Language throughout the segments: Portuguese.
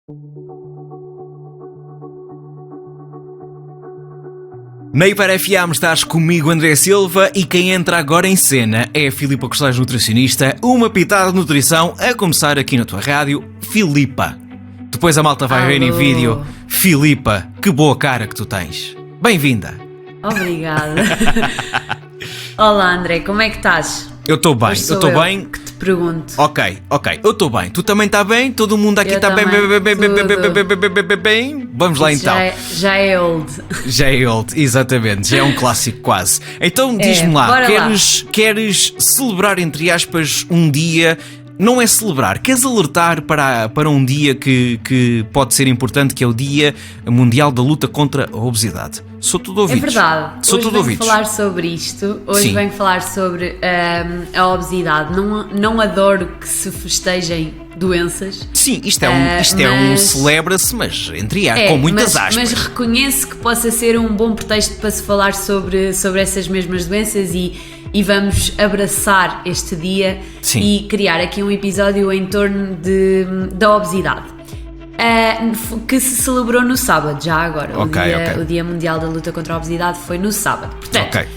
Na Hiper FM estás comigo, André Silva, e quem entra agora em cena é a Filipa Costais, nutricionista, uma pitada de nutrição a começar aqui na tua rádio, Filipa. Depois a malta vai ver em vídeo. Filipa, que boa cara que tu tens. Bem-vinda. Obrigada. Olá, André, como é que estás? Eu estou bem, eu estou bem. Que te pergunto. Ok, eu estou bem. Tu também está bem? Todo mundo aqui está bem, bem. Vamos lá então. Já é old. Já é old, exatamente. Já é um clássico quase. Então diz-me lá, queres celebrar, entre aspas, um dia? Não é celebrar, queres alertar para um dia que pode ser importante, que é o Dia Mundial da Luta contra a Obesidade. Sou tudo ouvidos. É verdade. Sou tudo ouvidos. Falar sobre isto. Hoje Sim. venho falar sobre a obesidade. Não adoro que se festejem doenças. Sim, isto é um celebra-se, mas entre com muitas aspas. Mas reconheço que possa ser um bom pretexto para se falar sobre essas mesmas doenças e vamos abraçar este dia. Sim. E criar aqui um episódio em torno da obesidade. Que se celebrou no sábado, já agora. O Dia Mundial da Luta contra a Obesidade foi no sábado. Portanto,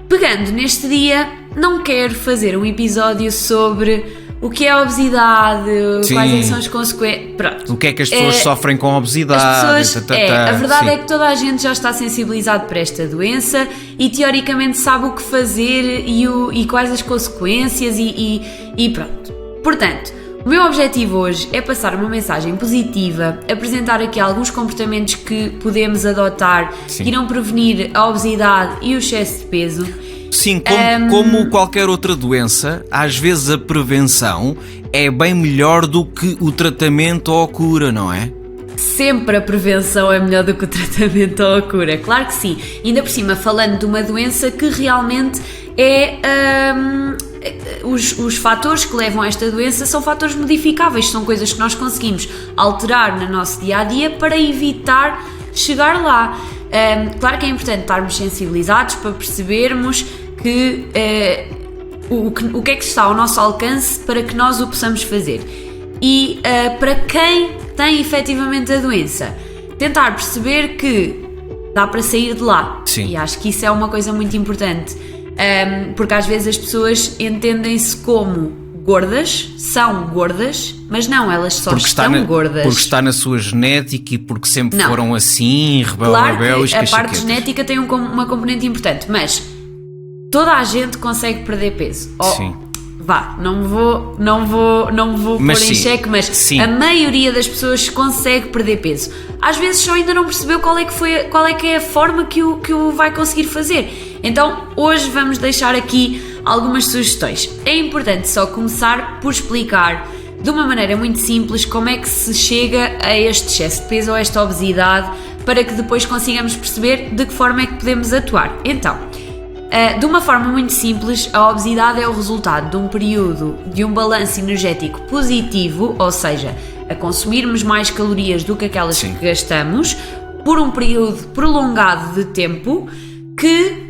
pegando neste dia, não quero fazer um episódio sobre o que é a obesidade, Sim. quais são as consequências. Pronto. O que é que as pessoas sofrem com a obesidade? A verdade Sim. é que toda a gente já está sensibilizado para esta doença e teoricamente sabe o que fazer e quais as consequências e pronto. Portanto, o meu objetivo hoje é passar uma mensagem positiva, apresentar aqui alguns comportamentos que podemos adotar Sim. que irão prevenir a obesidade e o excesso de peso. Sim, como qualquer outra doença, às vezes a prevenção é bem melhor do que o tratamento ou a cura, não é? Sempre a prevenção é melhor do que o tratamento ou a cura, claro que sim. Ainda por cima, falando de uma doença que realmente os fatores que levam a esta doença são fatores modificáveis, são coisas que nós conseguimos alterar no nosso dia-a-dia para evitar chegar lá. Claro que é importante estarmos sensibilizados para percebermos que o que é que está ao nosso alcance para que nós o possamos fazer. E para quem tem efetivamente a doença, tentar perceber que dá para sair de lá. Sim. E acho que isso é uma coisa muito importante, porque às vezes as pessoas entendem-se como gordas, são gordas, mas não, elas só estão gordas. Porque está na sua genética e porque sempre foram assim, claro que a parte genética tem uma componente importante, mas toda a gente consegue perder peso. Sim. Vá, não vou pôr em xeque, mas sim. A maioria das pessoas consegue perder peso. Às vezes só ainda não percebeu qual é que é a forma que o vai conseguir fazer. Então, hoje vamos deixar aqui algumas sugestões. É importante só começar por explicar de uma maneira muito simples como é que se chega a este excesso de peso ou a esta obesidade, para que depois consigamos perceber de que forma é que podemos atuar. Então, de uma forma muito simples, a obesidade é o resultado de um período de um balanço energético positivo, ou seja, a consumirmos mais calorias do que aquelas Sim. que gastamos, por um período prolongado de tempo, que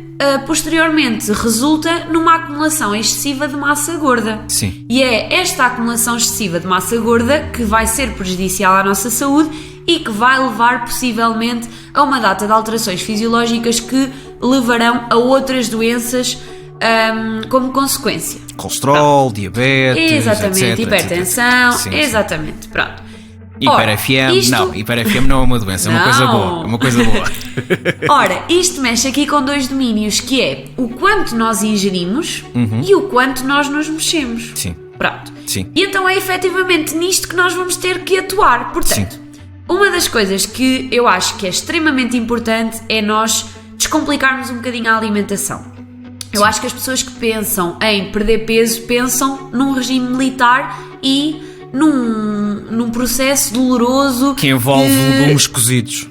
posteriormente resulta numa acumulação excessiva de massa gorda. Sim. E é esta acumulação excessiva de massa gorda que vai ser prejudicial à nossa saúde e que vai levar possivelmente a uma data de alterações fisiológicas que levarão a outras doenças como consequência. Colesterol, diabetes, exatamente, etc, hipertensão, sim, exatamente, pronto. Hiper-FM não é uma doença, é uma coisa boa. Ora, isto mexe aqui com dois domínios, que é o quanto nós ingerimos e o quanto nós nos mexemos. Sim. Pronto. Sim. E então é efetivamente nisto que nós vamos ter que atuar. Portanto, sim. Uma das coisas que eu acho que é extremamente importante é nós descomplicarmos um bocadinho a alimentação. Eu acho que as pessoas que pensam em perder peso pensam num regime militar e num processo doloroso que envolve legumes cozidos.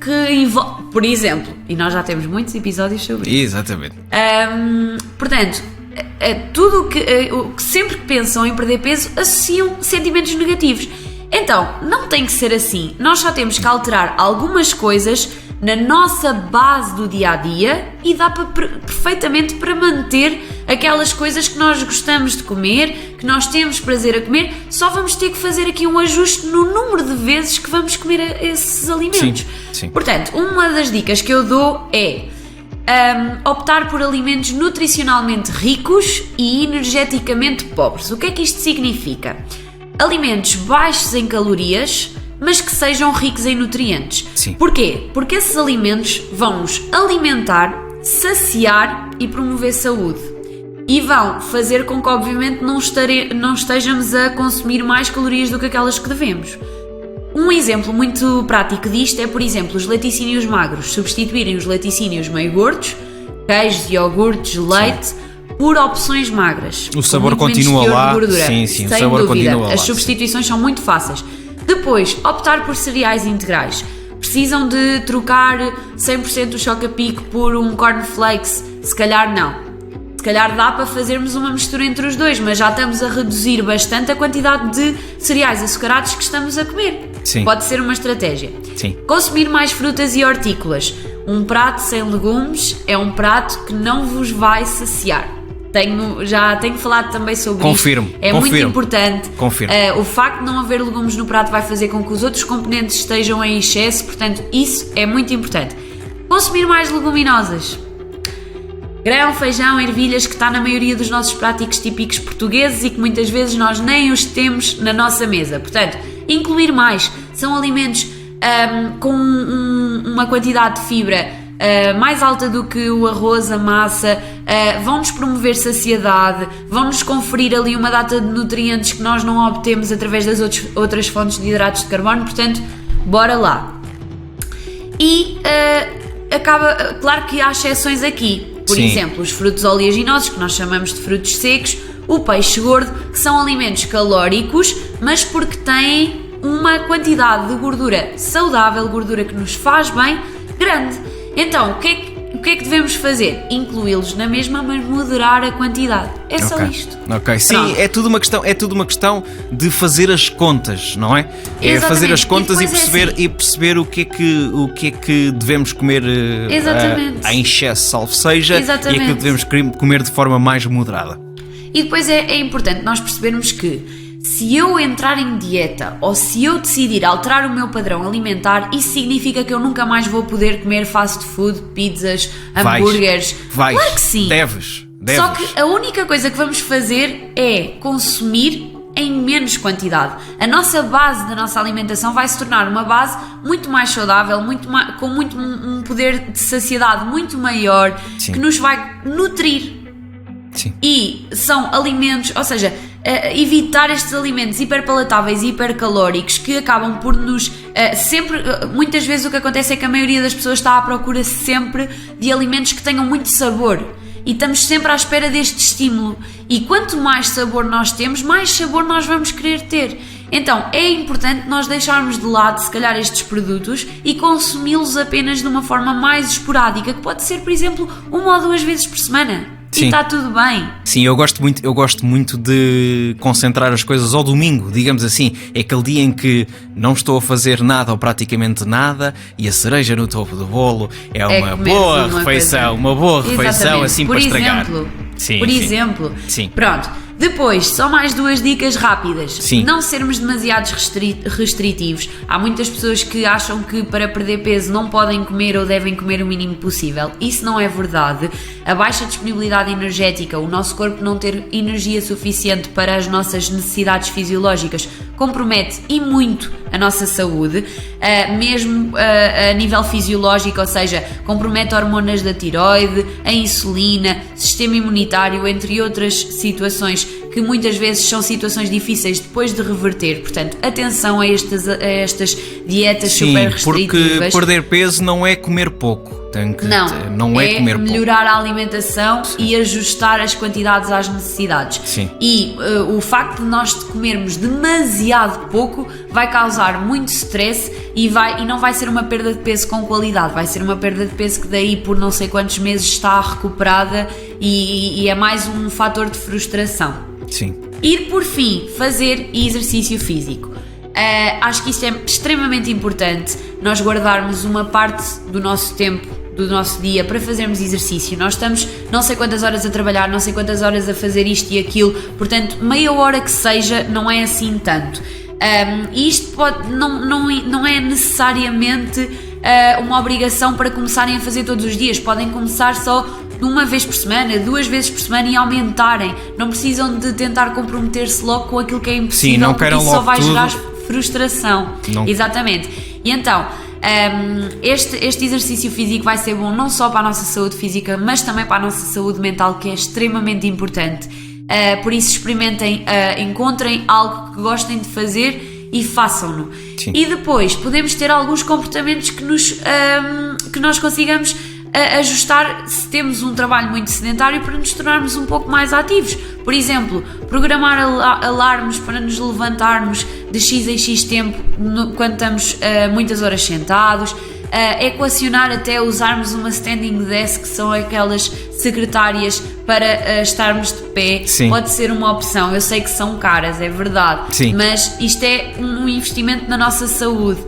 Por exemplo, e nós já temos muitos episódios sobre isso. Exatamente. Portanto, tudo o que sempre que pensam em perder peso associam sentimentos negativos. Então, não tem que ser assim. Nós só temos que alterar algumas coisas na nossa base do dia-a-dia e dá perfeitamente para manter aquelas coisas que nós gostamos de comer, que nós temos prazer a comer, só vamos ter que fazer aqui um ajuste no número de vezes que vamos comer esses alimentos. Sim. Portanto, uma das dicas que eu dou é optar por alimentos nutricionalmente ricos e energeticamente pobres. O que é que isto significa? Alimentos baixos em calorias, mas que sejam ricos em nutrientes. Sim. Porquê? Porque esses alimentos vão nos alimentar, saciar e promover saúde. E vão fazer com que, obviamente, não estejamos a consumir mais calorias do que aquelas que devemos. Um exemplo muito prático disto é, por exemplo, os laticínios magros substituírem os laticínios meio gordos, queijos, iogurtes, leite, por opções magras. O sabor continua lá. Sim, sem o sabor dúvida. Continua lá. As substituições são muito fáceis. Depois, optar por cereais integrais. Precisam de trocar 100% o choca-pico por um cornflakes? Se calhar não. Se calhar dá para fazermos uma mistura entre os dois, mas já estamos a reduzir bastante a quantidade de cereais açucarados que estamos a comer. Sim. Pode ser uma estratégia. Sim. Consumir mais frutas e hortícolas. Um prato sem legumes é um prato que não vos vai saciar. Já tenho falado também sobre Confirmo. isso. É muito importante. Confirmo. O facto de não haver legumes no prato vai fazer com que os outros componentes estejam em excesso, portanto, isso é muito importante. Consumir mais leguminosas. Grão, feijão, ervilhas, que está na maioria dos nossos pratos típicos portugueses e que muitas vezes nós nem os temos na nossa mesa. Portanto, incluir mais. São alimentos com uma quantidade de fibra mais alta do que o arroz, a massa, vão-nos promover saciedade, vão-nos conferir ali uma data de nutrientes que nós não obtemos através das outras fontes de hidratos de carbono, portanto, bora lá. E claro que há exceções aqui, por exemplo, os frutos oleaginosos, que nós chamamos de frutos secos, o peixe gordo, que são alimentos calóricos, mas porque têm uma quantidade de gordura saudável, gordura que nos faz bem, grande. Então, o que é que devemos fazer? Incluí-los na mesma, mas moderar a quantidade. É só isto. Ok, sim, é tudo uma questão de fazer as contas, não é? É fazer as contas e perceber o que é que devemos comer em excesso, salvo seja, e é que devemos comer de forma mais moderada. E depois é importante nós percebermos que se eu entrar em dieta ou se eu decidir alterar o meu padrão alimentar, isso significa que eu nunca mais vou poder comer fast food, pizzas, hambúrgueres. Vais. Claro que sim. Deves. Só que a única coisa que vamos fazer é consumir em menos quantidade. A nossa base da nossa alimentação vai se tornar uma base muito mais saudável, com um poder de saciedade muito maior, que nos vai nutrir. Sim. E são alimentos, ou seja, evitar estes alimentos hiperpalatáveis e hipercalóricos que acabam por nos muitas vezes o que acontece é que a maioria das pessoas está à procura sempre de alimentos que tenham muito sabor e estamos sempre à espera deste estímulo, e quanto mais sabor nós temos, mais sabor nós vamos querer ter. Então é importante nós deixarmos de lado se calhar estes produtos e consumi-los apenas de uma forma mais esporádica, que pode ser, por exemplo, 1 ou 2 vezes por semana. Sim. E está tudo bem. Sim, eu gosto muito de concentrar as coisas ao domingo, digamos assim. É aquele dia em que não estou a fazer nada ou praticamente nada e a cereja no topo do bolo é uma boa refeição assim para estragar. Por exemplo. Pronto. Depois, só mais 2 dicas rápidas. Sim. Não sermos demasiado restritivos. Há muitas pessoas que acham que para perder peso não podem comer ou devem comer o mínimo possível. Isso não é verdade. A baixa disponibilidade energética, o nosso corpo não ter energia suficiente para as nossas necessidades fisiológicas, compromete e muito a nossa saúde, mesmo a nível fisiológico, ou seja, compromete hormonas da tiroide, a insulina, sistema imunitário, entre outras situações que muitas vezes são situações difíceis depois de reverter. Portanto, atenção a estas dietas super restritivas. Porque perder peso não é comer pouco. Não é comer pouco. Melhorar a alimentação e ajustar as quantidades às necessidades. Sim. E o facto de nós comermos demasiado pouco vai causar muito stress e não vai ser uma perda de peso com qualidade, vai ser uma perda de peso que daí por não sei quantos meses está recuperada e é mais um fator de frustração. Sim. E por fim, fazer exercício físico. Acho que isto é extremamente importante, nós guardarmos uma parte do nosso tempo do nosso dia para fazermos exercício. Nós estamos não sei quantas horas a trabalhar, não sei quantas horas a fazer isto e aquilo, portanto, meia hora que seja, não é assim tanto. E isto não é necessariamente uma obrigação para começarem a fazer todos os dias. Podem começar só uma vez por semana, 2 vezes por semana e aumentarem. Não precisam de tentar comprometer-se logo com aquilo que é impossível. Sim, não queiram porque isso logo só vai tudo. gerar frustração. Não. Exatamente. E então, este exercício físico vai ser bom não só para a nossa saúde física, mas também para a nossa saúde mental, que é extremamente importante. Por isso experimentem, encontrem algo que gostem de fazer e façam-no. E depois podemos ter alguns comportamentos que nós consigamos ajustar se temos um trabalho muito sedentário, para nos tornarmos um pouco mais ativos. Por exemplo, programar alarmes para nos levantarmos de X em X tempo quando estamos muitas horas sentados. Equacionar até usarmos uma standing desk, que são aquelas secretárias para estarmos de pé. Sim. Pode ser uma opção. Eu sei que são caras, é verdade. Sim. Mas isto é um investimento na nossa saúde.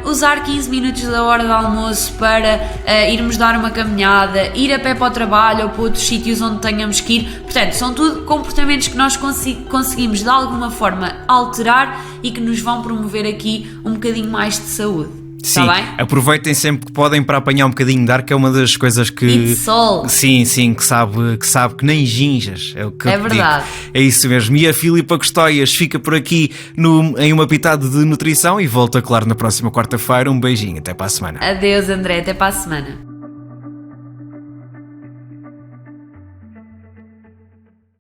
Usar 15 minutos da hora do almoço para irmos dar uma caminhada, ir a pé para o trabalho ou para outros sítios onde tenhamos que ir. Portanto, são tudo comportamentos que nós conseguimos de alguma forma alterar e que nos vão promover aqui um bocadinho mais de saúde. Sim, aproveitem sempre que podem para apanhar um bocadinho de ar, que é uma das coisas que... E de sol. Sim, que sabe que nem ginjas. É o que eu verdade. Digo. É isso mesmo. E a Filipa Custóias fica por aqui em uma pitada de nutrição e volta, claro, na próxima quarta-feira. Um beijinho, até para a semana. Adeus, André, até para a semana.